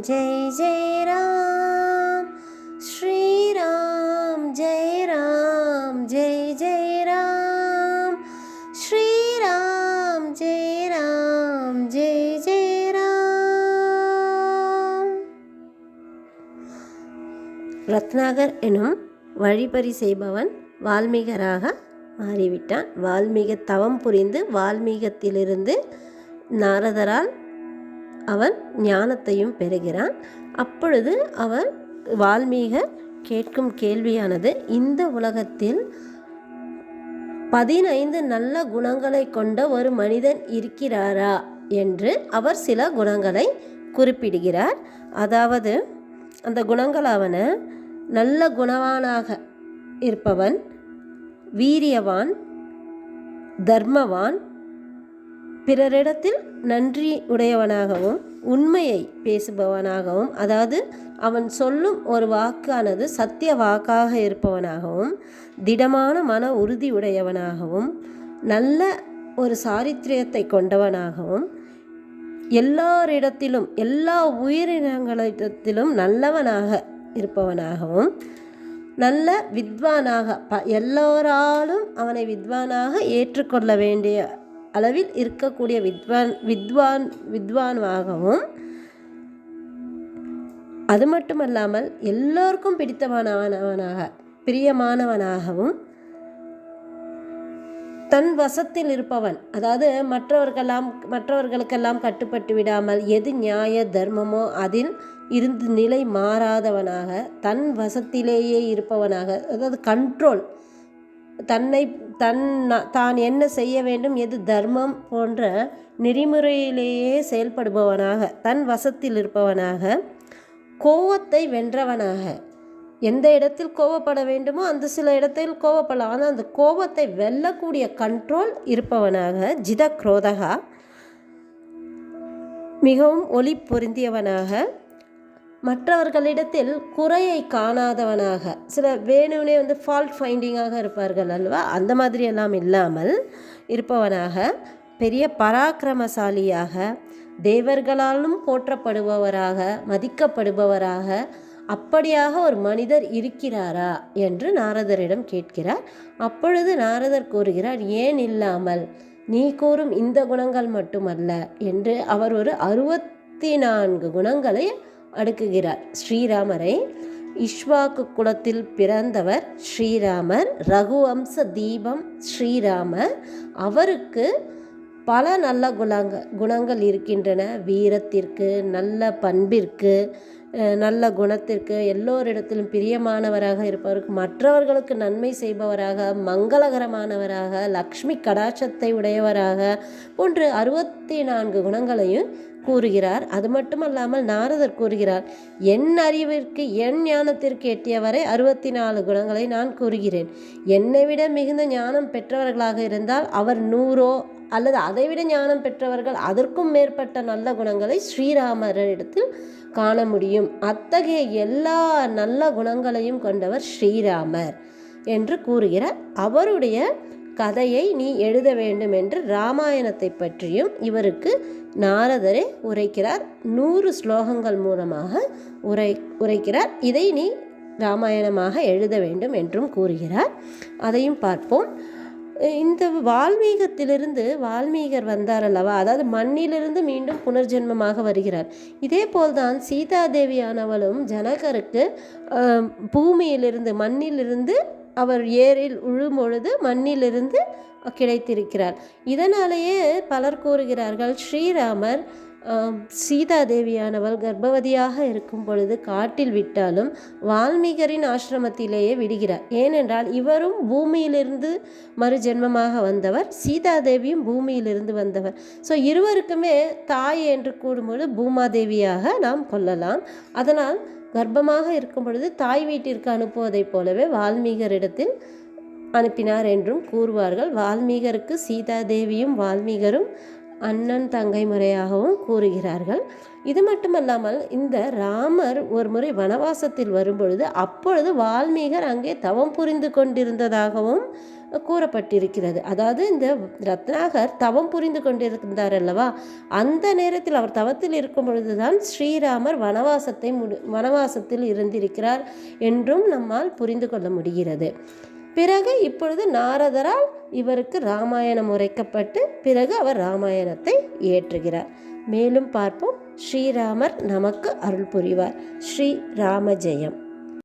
ஜெய் ஜெய் ராம் ஸ்ரீராம் ஜெய் ராம் ஜெய் ஜெய் ராம் ஸ்ரீராம் ஜெய் ராம் ஜெய் ஜெய் ராம். ரத்னாகர் எனும் வழிபறி செய்பவன் வால்மீகராக மாறிவிட்டான். வால்மீக தவம் புரிந்து வால்மீகத்திலிருந்து நாரதரால் அவன் ஞானத்தையும் பெறுகிறான். அப்பொழுது அவன் வால்மீக கேட்கும் கேள்வியானது, இந்த உலகத்தில் 15 நல்ல குணங்களை கொண்ட ஒரு மனிதன் இருக்கிறாரா என்று அவர் சில குணங்களை குறிப்பிடுகிறார். அதாவது அந்த குணங்கள் அவன நல்ல குணவானாக இருப்பவன், வீரியவான், தர்மவான், பிறரிடத்தில் நன்றி உடையவனாகவும் உண்மையை பேசுபவனாகவும், அதாவது அவன் சொல்லும் ஒரு வாக்கானது சத்திய வாக்காக இருப்பவனாகவும், திடமான மன உறுதி உடையவனாகவும், நல்ல ஒரு சாரித்திரியத்தை கொண்டவனாகவும், எல்லாரிடத்திலும் எல்லா உயிரினங்களிடத்திலும் நல்லவனாக இருப்பவனாகவும், நல்ல வித்வானாக எல்லோராலும் அவனை வித்வானாக ஏற்றுக்கொள்ள வேண்டிய அளவில் இருக்கக்கூடிய வித்வானாகவும், அது மட்டுமல்லாமல் எல்லோருக்கும் பிரியமானவனாகவும், தன் வசத்தில் இருப்பவன், அதாவது மற்றவர்களுக்கெல்லாம் கட்டுப்பட்டு விடாமல் எது நியாய தர்மமோ அதில் இருந்து நிலை மாறாதவனாக, தன் வசத்திலேயே இருப்பவனாக, அதாவது கண்ட்ரோல், தான் என்ன செய்ய வேண்டும், எது தர்மம் போன்ற நெறிமுறையிலேயே செயல்படுபவனாக, தன் வசத்தில் இருப்பவனாக, கோபத்தை வென்றவனாக, எந்த இடத்தில் கோபப்பட வேண்டுமோ அந்த சில இடத்தில் கோபப்படலாம், ஆனால் அந்த கோபத்தை வெல்லக்கூடிய கண்ட்ரோல் இருப்பவனாக, ஜித குரோதகா, மிகவும் ஒளி பொருந்தியவனாக, மற்றவர்களிடத்தில் குறையை காணாதவனாக, சில வேணும்னே ஃபால்ட் ஃபைண்டிங்காக இருப்பார்கள் அல்லவா, அந்த மாதிரி எல்லாம் இல்லாமல் இருப்பவனாக, பெரிய பராக்கிரமசாலியாக, தேவர்களாலும் போற்றப்படுபவராக, மதிக்கப்படுபவராக, அப்படியாக ஒரு மனிதர் இருக்கிறாரா என்று நாரதரிடம் கேட்கிறார். அப்பொழுது நாரதர் கூறுகிறார், ஏன் இல்லாமல், நீ கூறும் இந்த குணங்கள் மட்டுமல்ல என்று அவர் ஒரு 64 குணங்களை அடுக்குகிறார். ஸ்ரீராமரை இஷ்வாக்கு குலத்தில் பிறந்தவர் ஸ்ரீராமர், ரகுவம்ச தீபம் ஸ்ரீராமர். அவருக்கு பல நல்ல குணங்கள் இருக்கின்றன. வீரத்திற்கு, நல்ல பண்பிற்கு, நல்ல குணத்திற்கு, எல்லோரிடத்திலும் பிரியமானவராக இருப்பவருக்கு, மற்றவர்களுக்கு நன்மை செய்பவராக, மங்களகரமானவராக, லக்ஷ்மி கடாட்சத்தை உடையவராக போன்று 64 குணங்களையும் கூறுகிறார். அது மட்டுமல்லாமல் நாரதர் கூறுகிறார், என் அறிவிற்கு என் ஞானத்திற்கு எட்டியவரை 64 குணங்களை நான் கூறுகிறேன். என்னை விட மிகுந்த ஞானம் பெற்றவர்களாக இருந்தால் அவர் 100 அல்லது அதைவிட ஞானம் பெற்றவர்கள் அதற்கும் மேற்பட்ட நல்ல குணங்களை ஸ்ரீராமரிடத்தில் காண முடியும். அத்தகைய எல்லா நல்ல குணங்களையும் கொண்டவர் ஸ்ரீராமர் என்று கூறுகிறார். அவருடைய கதையை நீ எழுத வேண்டும் என்று ராமாயணத்தை பற்றியும் இவருக்கு நாரதரே உரைக்கிறார். 100 ஸ்லோகங்கள் மூலமாக உரைக்கிறார். இதை நீ ராமாயணமாக எழுத வேண்டும் என்றும் கூறுகிறார். அதையும் பார்ப்போம். இந்த வால்மீகத்திலிருந்து வால்மீகர் வந்தார் அல்லவா, அதாவது மண்ணிலிருந்து மீண்டும் புனர்ஜென்மமாக வருகிறார். இதே போல்தான் சீதாதேவியானவளும் ஜனகருக்கு பூமியிலிருந்து, மண்ணிலிருந்து அவர் ஏரில் உழும்பொழுது மண்ணிலிருந்து கிடைத்திருக்கிறார். இதனாலேயே பலர் கூறுகிறார்கள், ஸ்ரீராமர் சீதாதேவியானவள் கர்ப்பவதியாக இருக்கும் பொழுது காட்டில் விட்டாலும் வால்மீகரின் ஆசிரமத்திலேயே விடுகிறார். ஏனென்றால் இவரும் பூமியிலிருந்து மறுஜென்மமாக வந்தவர், சீதாதேவியும் பூமியிலிருந்து வந்தவர். ஸோ இருவருக்குமே தாய் என்று கூடும்பொழுது பூமாதேவியாக நாம் கொள்ளலாம். அதனால் கர்ப்பமாக இருக்கும் பொழுது தாய் வீட்டிற்கு அனுப்புவதைப் போலவே வால்மீகரிடத்தில் அனுப்பினார் என்றும் கூறுவார்கள். வால்மீகருக்கு சீதாதேவியும் வால்மீகரும் அண்ணன் தங்கை முறையாகவும் கூறுகிறார்கள். இது மட்டுமல்லாமல் இந்த ராமர் ஒரு முறை வனவாசத்தில் வரும்பொழுது அப்பொழுது வால்மீகர் அங்கே தவம் புரிந்து கொண்டிருந்ததாகவும் கூறப்பட்டிருக்கிறது. அதாவது இந்த ரத்னாகர் தவம் புரிந்து கொண்டிருந்தார் அல்லவா, அந்த நேரத்தில் அவர் தவத்தில் இருக்கும் பொழுதுதான் ஸ்ரீராமர் வனவாசத்தில் இருந்திருக்கிறார் என்றும் நம்மால் புரிந்து கொள்ள முடிகிறது. பிறகு இப்பொழுது நாரதரால் இவருக்கு ராமாயணம் உரைக்கப்பட்டு பிறகு அவர் ராமாயணத்தை இயற்றுகிறார். மேலும் பார்ப்போம். ஸ்ரீராமர் நமக்கு அருள் புரிவார். ஸ்ரீ ராம ஜெயம்.